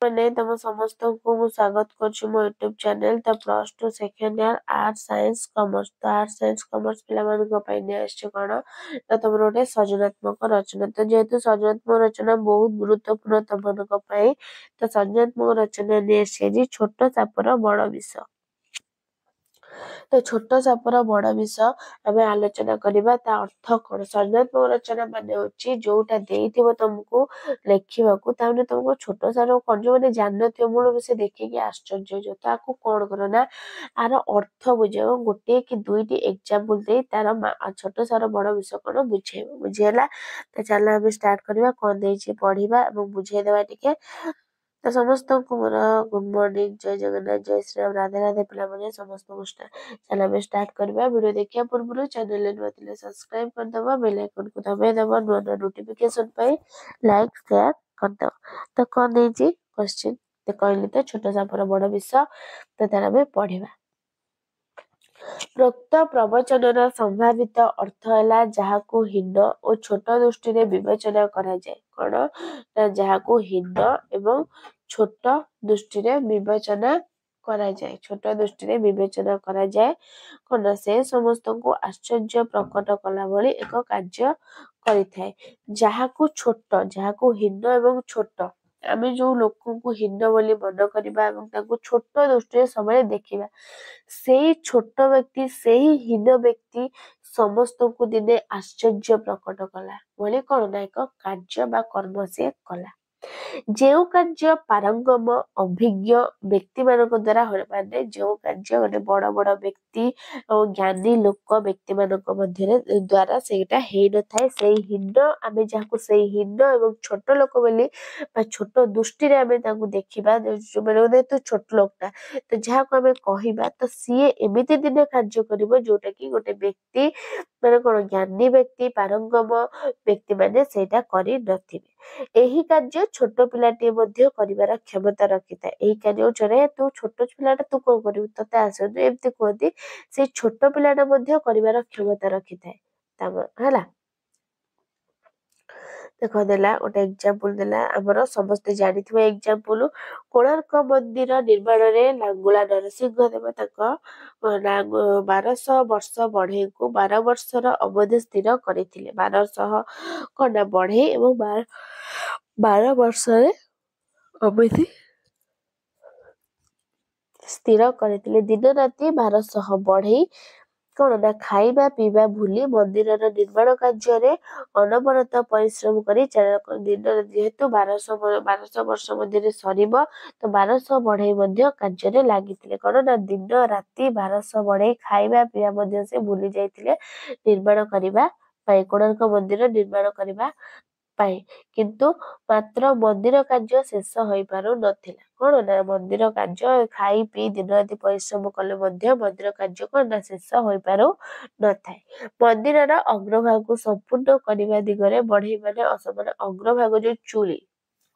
मैंने तुम समस्त को मु स्वागत कर मो यूट्यूब चैनल तो plus two second year art science commerce तो आर्ट साइंस कॉमर्स पिला कौन तो तुम गोटे सृजनात्मक रचना तो जेहेतु सृजनात्मक रचना बहुत गुरुत्वपूर्ण तुम तो सृजनात्मक रचना नहीं छोट सापर बड़ विष तो छोट सापर बड़ विष आम आलोचना करवा ता अर्थ कौन सृजनात्मक रचना माने होची जोटा देइथिबो तुमको लेखिबाकू ताने तुमको छोट सार कौन जो मैंने जान नथिबो मूल से देखिकी आश्चर्य जो ताकू कौन करो ना आर अर्थ बुझेबो गोटे कि दुईटी एग्जांपल दे तार छोट सार बड़ विषय कौन बुझेबो बुझेला तो चल हम स्टार्ट करबा कौन देइछि पढिबा एवं बुझेइ देबा टिके तो समस्त को मोर गुड मॉर्निंग जय जगन्नाथ जय श्री राम राधे राधे पिला माने समस्त को चल हम स्टार्ट करबा वीडियो देखिया पूर्व चैनल नुआ सब्सक्राइब कर दबा बेल आइकन को दबाइ दबा नुआ नोटिफिकेशन पाई लाइक शेयर कर दबा तो कौन देइछि क्वेश्चन तो कहली तो छोट सापर बड़ विषय तो तार हमें पढ़िबा प्रोक्त प्रवचनर संभावित अर्थ है जहाको हीन और छोट दृष्टि रे विवेचना करा जाए कौन ना जहाको हीन एवं छोट दृष्टि रे विवेचना करा जाए छोट दृष्टि रे विवेचना करा जाए कौन से समस्त को आश्चर्य प्रकट कला भली एक कार्य करिथाए जहाको छोट जहाको हीन एवं छोट आमे जो लोक को हीन बोली मन करबा एवं ताको छोट दृष्टि रे सबले देखिबा सेई छोट व्यक्ति सेई हीन व्यक्ति समस्त को दिने आश्चर्य प्रकट कला बोले कौन ना एक कार्य बा कर्म से कला जो कार्य पारंगम अभिज्ञ व्यक्ति मानक द्वारा हो माने जो कार्य गोटे बड़ बड़ व्यक्ति और ज्ञानी लोक व्यक्ति मानक मध्य द्वारा सेटा हेई न थाए सेई हीन आमे जाको सेई हीन एवं छोट लोक बोली बा छोट दृष्टि रे आमे ताकू देखिबा जो माने तो छोट लोकटा तो जाको आमे कहिबा तो सीए एमिति दिने कार्य करिवो जोटा कि गोटे व्यक्ति माने कोन ज्ञानी व्यक्ति पारंगम व्यक्ति माने सेटा करि नथिबे एही कार्य छोट पिलाटी मध्य करिवार क्षमता रखिଥାଏ एही कार्य चरे तू छोट पिलाटा तू को करिवु तते आसे एमति कहती से छोट पिलाटा मध्य करिवार क्षमता रखिଥାଏ तब हला देखो देला गोटे एग्जांपल देला हमर समस्त जानिथिबा एग्जांपल कोणार्क मंदिर निर्माण रे लांगुला नरसिंह देव तक 1200 वर्ष बढ़े को 12 वर्षर अवधि स्थिर करथिले 1200 कोना बढ़े एवं 12 वर्ष रे अवधि स्थिर करथिले दिन राति 1200 बढ़े कौन ना खाइबा पीवा भूली मंदिर निर्माण कार्य अनवरत परिश्रम करी दिन जेहेतु 1200 वर्ष मध्य सरीब तो 1200 बढ़ई मध्य कार्य लगी कौन ना दिन राति 1200 बढ़ई खाइबा पीवा मध्य से भूली जाइतिले निर्माण करिबा पाई कोणार्क मंदिर निर्माण करिबा पाई किंतु मात्र मंदिर कार्य शेष होई पारु नथिला कौन ना मंदिर कार्य खाई पी दिन राति परिश्रम कले मध्य मंदिर कार्य कौन ना शेष होई पारु नथाय मंदिर अग्रभाग को संपूर्ण करने दिगरे बढ़ई माने असमान अग्रभाग जो चूड़ी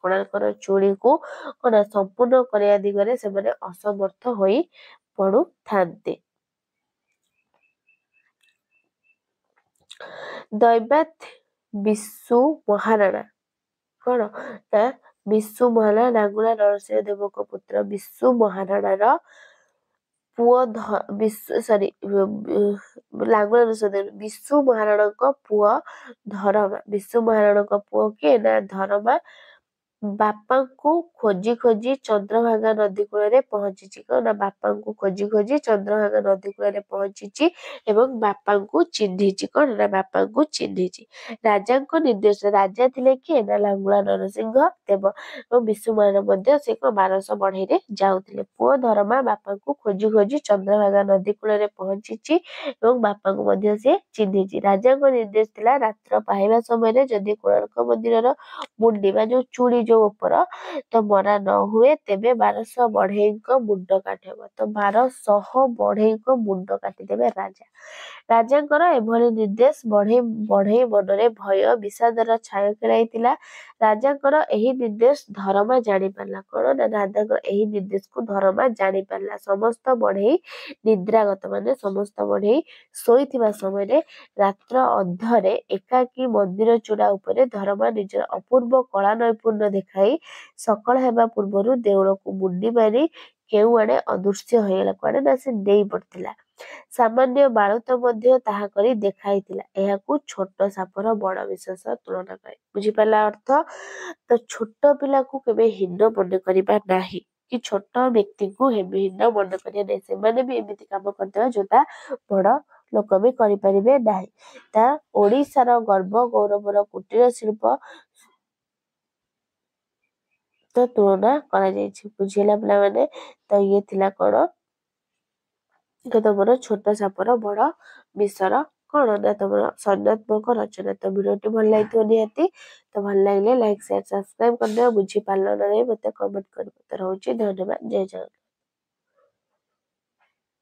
कोणार्कर चूड़ी को कौन संपूर्ण करने दिगरे से माने असमर्थ होई पड़ु थांते दैबात विशु महाराणा कौन ना विशु महाराणा लांगुला नरसिंह देव को पुत्र विशु महाराणा पुओ सॉरी लांगुला नरसिंह देव विशु महाराणा को पुओ धरमा विशु महाराणा को पुओ के ना धरमा बापा को खोजी खोजी चंद्रभागा नदी कूल पहुंची ना बापा को खोजी खोजी चंद्रभागा नदी कूल पहुंची एवं बापा को चिन्हिची कौन ना बापा को चिन्हिची राजा को निर्देश राजा थिले किए ना लांगुला नरसिंह देव और विशु महाराणा मध्य से 1200 बढ़ई रे जाउथिले पुओ धरमा बापा को खोजी खोजी चंद्रभागा नदी कूल पहुंची एवं बापा को मध्य से चिन्हिची राजा को निर्देश थिला रात्र पाइबा समय जदि कोणार्क मंदिर मुंडी बा जो चूड़ी जो ऊपर तो मरा न हुए तेबे 1200 बढ़ई मुंड काटेब तो 1200 बढ़ई मुंड काटिदेबे राजा ରାଜାଙ୍କର ଏଭଳି ନିର୍ଦ୍ଦେଶ ବଢେଇ ମନରେ ଭୟ ବିଷାଦର ଛାୟା ଖେଳାଇଥିଲା। ରାଜାଙ୍କର ଏହି ନିର୍ଦ୍ଦେଶ ଧରମା ଜାଣିପାରିଲା। କଣ ନା ରାଜାଙ୍କର ଏହି ନିର୍ଦ୍ଦେଶକୁ ଧରମା ଜାଣିପାରିଲା। ସମସ୍ତ ବଢେଇ ନିଦ୍ରାଗତ, ମାନେ ସମସ୍ତ ବଢେଇ ଶୋଇଥିବା ସମୟରେ ରାତ୍ର ଅଧରେ ଏକାକୀ ମନ୍ଦିର ଚୂଡା ଉପରେ ଧରମା ନିଜର ଅପୂର୍ବ କଳା ନୈପୁଣ୍ୟ ଦେଖାଇ ସକାଳ ହେବା ପୂର୍ବରୁ ଦେଉଳକୁ ମୁଣ୍ଡି ମାରି କେଉଁଆଡେ ଅଦୃଶ୍ୟ ହୋଇଗଲା। କୁଆଡେ ନା ସେ ଡେଇଁ ପଡିଥିଲା। ସାମାନ୍ୟ ବାଳୁତ ମଧ୍ୟ ତାହା କରି ଦେଖାଇଥିଲା। ଏହାକୁ ଛୋଟ ସାପର ବଡ ବିଶ୍ୱାସ ତୁଳନା କରେ। ବୁଝିପାରିଲା ଅର୍ଥ? ତ ଛୋଟ ପିଲାକୁ କେବେ ହୀନ ମନେ କରିବା ନାହିଁ, କି ଛୋଟ ବ୍ୟକ୍ତିଙ୍କୁ ହୀନ ମନେ କରିବା ନାହିଁ। ସେମାନେ ବି ଏମିତି କାମ କରିଦେବା ଯୋଉଟା ବଡ ଲୋକ ବି କରିପାରିବେ ନାହିଁ। ତା ଓଡିଶାର ଗର୍ବ ଗୌରବର କୁଟୀର ଶିଳ୍ପ ତ ତୁଳନା କରାଯାଇଛି। ବୁଝିଲା ପିଲାମାନେ? ତ ଇଏ ଥିଲା କଣ, ତମର ଛୋଟ ସାପର ବଡ ବିଷର କଣ ନା ତମର ସୈନ୍ୟାତ୍ମକ ରଚନା। ତ ଭିଡିଓଟି ଭଲ ଲାଗିଥିବ ନିହାତି। ତ ଭଲ ଲାଗିଲେ ଲାଇକ୍ ସେୟାର ସବସ୍କ୍ରାଇବ କରିଦେବ। ବୁଝିପାରିଲ ନା ନାହିଁ ମତେ କମେଣ୍ଟ କରିବ। ତ ରହୁଛି, ଧନ୍ୟବାଦ, ଜୟ ଜଗନ୍ନାଥ।